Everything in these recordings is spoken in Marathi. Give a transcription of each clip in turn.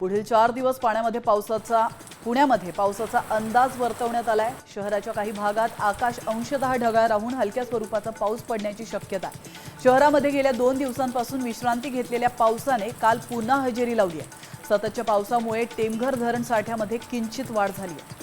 पुढील 4 दिवस पुण्यामध्ये पावसाचा अंदाज वर्तवण्यात आलाय। शहराच्या काही भागात आकाश अंशतः ढगाळ राहून हलक्या स्वरूपाचा पाऊस पडण्याची शक्यता आहे। शहरामध्ये गेल्या 2 दिवसांपासून विश्रांती घेतलेल्या पावसाने काल पुन्हा हजेरी लावली आहे। सततच्या पावसामुळे टेमघर धरण साठ्यामध्ये किंचित वाढ झाली आहे।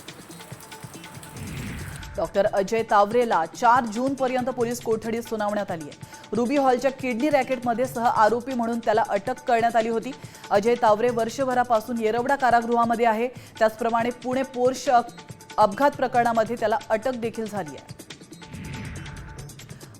डॉक्टर अजय तावरेला 4 जून पर्यंत पोलीस कोठडीत सुनावण्यात आली आहे। रुबी हॉलच्या किडनी रॅकेटमध्ये सह आरोपी म्हणून त्याला अटक करण्यात आली होती। अजय तावरे वर्षभरापासून येरवडा कारागृहामध्ये आहे। त्याचप्रमाणे पुणे पोर्श अपघात प्रकरणामध्ये त्याला अटक देखील झाली आहे।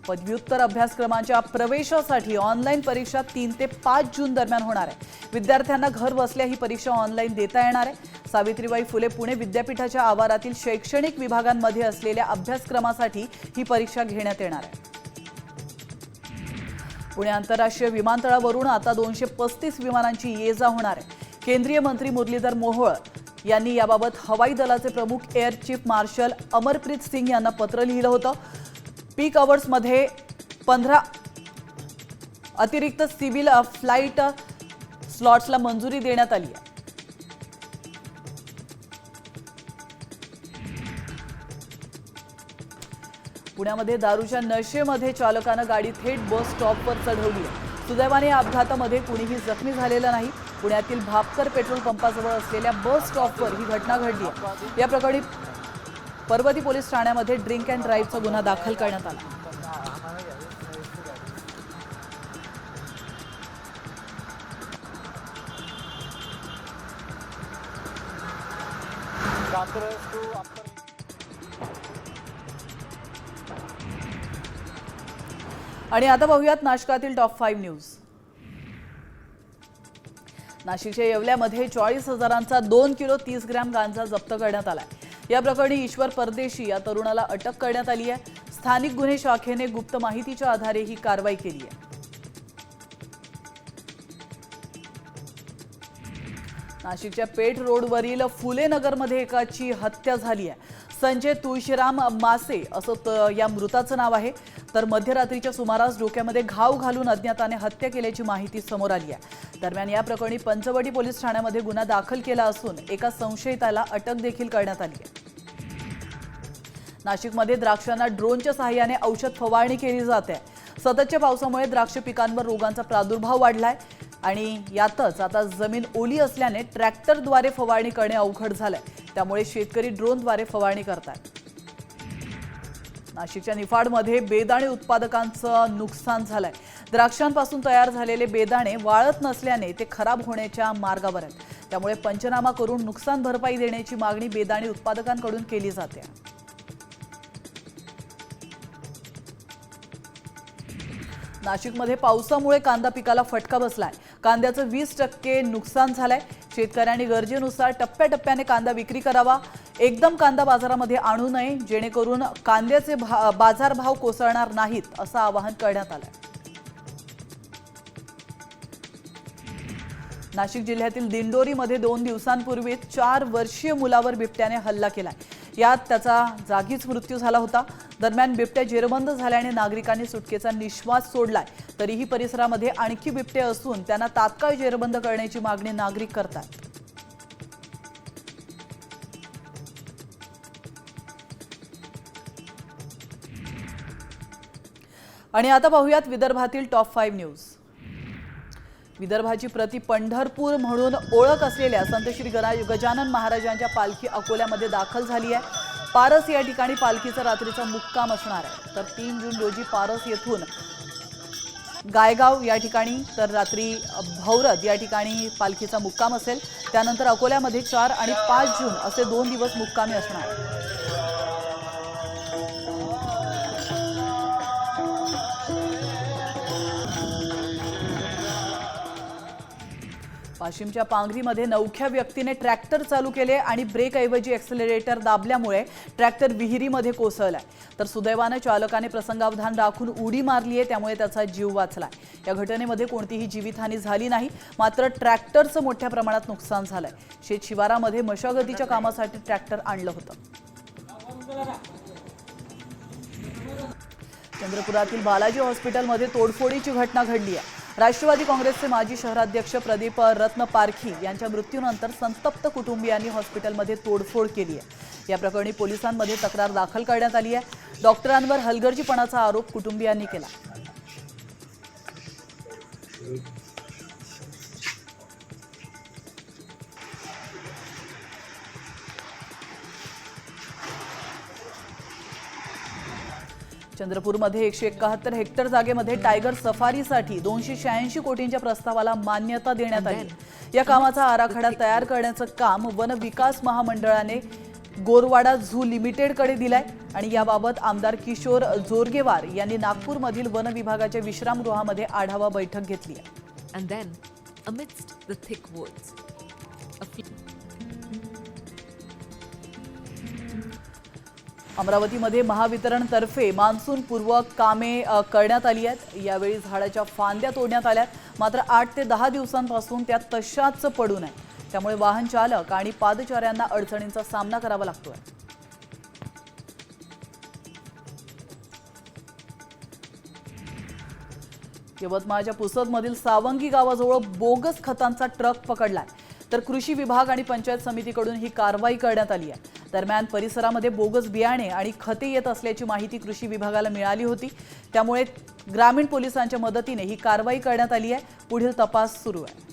पदव्युत्तर अभ्यासक्रमांच्या प्रवेशासाठी ऑनलाईन परीक्षा 3 ते 5 जून दरम्यान होणार आहे। विद्यार्थ्यांना घर बसल्या ही परीक्षा ऑनलाईन देता येणार आहे। सावित्रीबाई फुले पुणे विद्यापीठाच्या आवारातील शैक्षणिक विभागांमध्ये असलेल्या अभ्यासक्रमासाठी ही परीक्षा घेण्यात येणार आहे। पुणे आंतरराष्ट्रीय विमानतळावरून आता 235 विमानांची ये-जा होणार आहे। केंद्रीय मंत्री मुरलीधर मोहोळ यांनी याबाबत हवाई दलाचे प्रमुख air chief marshal Amarpreet Singh यांना पत्र लिहिलं होतं। पीक आवर्समध्ये 15 अतिरिक्त सिव्हिल फ्लाइट स्लॉट्सला मंजुरी देण्यात आली आहे। पुण्यामध्ये दारूच्या नशेमध्ये चालकानं गाडी थेट बस स्टॉपवर चढवली आहे। सुदैवाने या अपघातामध्ये कुणीही जखमी झालेलं नाही। पुण्यातील भापकर पेट्रोल पंपाजवळ असलेल्या बस स्टॉपवर ही घटना घडली आहे। या प्रकरणी पर्वती पोलीस ठाण्यामध्ये ड्रिंक अँड ड्राईव्हचा गुन्हा दाखल करण्यात आला। आणि आता पाहूयात नाशिकातील टॉप 5 न्यूज। नाशिकच्या येवल्यामध्ये 40,000चा 2 किलो 30 ग्रॅम गांजा जप्त करण्यात आलाय। या प्रकरणी ईश्वर परदेशी या तरुणाला अटक करण्यात आली आहे। स्थानिक गुन्हे शाखेने गुप्त माहितीच्या आधारे ही कारवाई केली आहे। नाशिकच्या पेठ रोडवरील फुले नगरमध्ये एकाची हत्या झाली आहे। संजय तुळशीराम मासे असं या मृताचं नाव आहे। तर मध्यरात्रीच्या सुमारास डोक्यामध्ये घाव घालून अज्ञाताने हत्या केल्याची माहिती समोर आली आहे। दरम्यान या प्रकरणी पंचवटी पोलीस ठाण्यामध्ये गुन्हा दाखल केला असून एका संशयिताला अटक देखील करण्यात आली आहे। नाशिकमध्ये द्राक्षांना ड्रोनच्या सहाय्याने औषध फवारणी केली जाते। सततच्या पावसामुळे द्राक्ष पिकांवर रोगांचा प्रादुर्भाव वाढलाय आणि यातच आता जमीन ओली असल्याने ट्रॅक्टरद्वारे फवारणी करणे अवघड झालंय। त्यामुळे शेतकरी ड्रोनद्वारे फवारणी करतात। नाशिकच्या निफाडमध्ये बेदाणे उत्पादकांचं नुकसान झालंय। द्राक्षांपासून तयार झालेले बेदाणे वाळत नसल्याने ते खराब होण्याच्या मार्गावर आहेत। त्यामुळे पंचनामा करून नुकसान भरपाई देण्याची मागणी बेदाणे उत्पादकांकडून केली जाते। नाशिकमध्ये पावसामुळे कांदा पिकाला फटका बसलाय। कांद्याचं 20% नुकसान झालंय। शेतकऱ्यांनी गरजेनुसार टप्प्याटप्प्याने कांदा विक्री करावा। एकदम कांदा बाजारामध्ये आणू नये जेणेकरून कांद्याचे बाजारभाव कोसळणार नाहीत असं आवाहन करण्यात आलंय। नाशिक जिल्ह्यातील दिंडोरीमध्ये 2 दिवसांपूर्वी 4 वर्षीय मुलावर बिबट्याने हल्ला केलाय। यात त्याचा जागीच मृत्यू झाला होता। दरम्यान बिबट्या जेरबंद झाल्याने नागरिकांनी सुटकेचा निश्वास सोडलाय। तरीही परिसरामध्ये आणखी बिबटे असून त्यांना तात्काळ जेरबंद करण्याची मागणी नागरिक करतात। आणि आता पाहूयात विदर्भातील टॉप 5 न्यूज। विदर्भाची प्रति पंढरपूर म्हणून ओळख असलेल्या संत श्री गजानन महाराजांच्या पालखी अकोल्यामध्ये दाखल झाली आहे। पारस या ठिकाणी पालखीचा रात्रीचा मुक्काम असणार आहे। तर 3 जून रोजी पारस येथून गायगाव या ठिकाणी तर रात्री भौरद या ठिकाणी पालखीचा मुक्काम असेल। त्यानंतर अकोल्यामध्ये 4 आणि 5 जून असे 2 दिवस मुक्कामी असणार आहे। वाशिमच्या पांगरीमध्ये नवख्या व्यक्तीने ट्रॅक्टर चालू केले आणि ब्रेकऐवजी ॲक्सेलरेटर दाबल्यामुळे ट्रॅक्टर विहिरीमध्ये कोसळलाय। तर सुदैवाने चालकाने प्रसंगावधान राखून उडी मारली आहे, त्यामुळे त्याचा जीव वाचलाय। या घटनेमध्ये कोणतीही जीवितहानी झाली नाही, मात्र ट्रॅक्टरचं मोठ्या प्रमाणात नुकसान झालंय। शेत शिवारामध्ये मशागतीच्या कामासाठी ट्रॅक्टर आणलं होतं। चंद्रपुरातील बालाजी हॉस्पिटलमध्ये तोडफोडीची घटना घडली आहे। राष्ट्रवादी काँग्रेसचे माजी शहराध्यक्ष प्रदीप रत्न पारखी यांच्या मृत्यूनंतर संतप्त कुटुंबियांनी हॉस्पिटलमध्ये तोडफोड केली आहे। या प्रकरणी पोलिसांमध्ये तक्रार दाखल करण्यात आली आहे। डॉक्टरांवर हलगर्जीपणाचा आरोप कुटुंबियांनी केला। चंद्रपूरमध्ये 171 हेक्टर जागेमध्ये टायगर सफारीसाठी 286 कोटींच्या प्रस्तावाला मान्यता देण्यात आली। या कामाचा आराखडा तयार करण्याचं काम वन विकास महामंडळाने गोरवाडा झू लिमिटेडकडे दिलाय आणि याबाबत आमदार किशोर जोरगेवार यांनी नागपूरमधील वन विभागाच्या विश्रामगृहामध्ये आढावा बैठक घेतली आहे। And then, amidst the thick woods, अमरावतीमध्ये महावितरणतर्फे मान्सून पूर्व कामे करण्यात आली आहेत। यावेळी झाडाच्या फांद्या तोडण्यात आल्या, मात्र 8 ते 10 दिवसांपासून त्या तशाच पडून आहेत। त्यामुळे वाहन चालक आणि पादचाऱ्यांना अडचणींचा सामना करावा लागतोय। यवतमाळच्या पुसदमधील सावंगी गावाजवळ बोगस खतांचा ट्रक पकडलाय, तर कृषी विभाग आणि पंचायत समितीकडून ही कारवाई करण्यात आली आहे। दरम्यान परिसरामध्ये बोगस बियाणे आणि खते येत असल्याची माहिती कृषी विभागाला मिळाली होती, त्यामुळे ग्रामीण पोलिसांच्या मदतीने ही कारवाई करण्यात आली आहे। पुढील तपास सुरू आहे।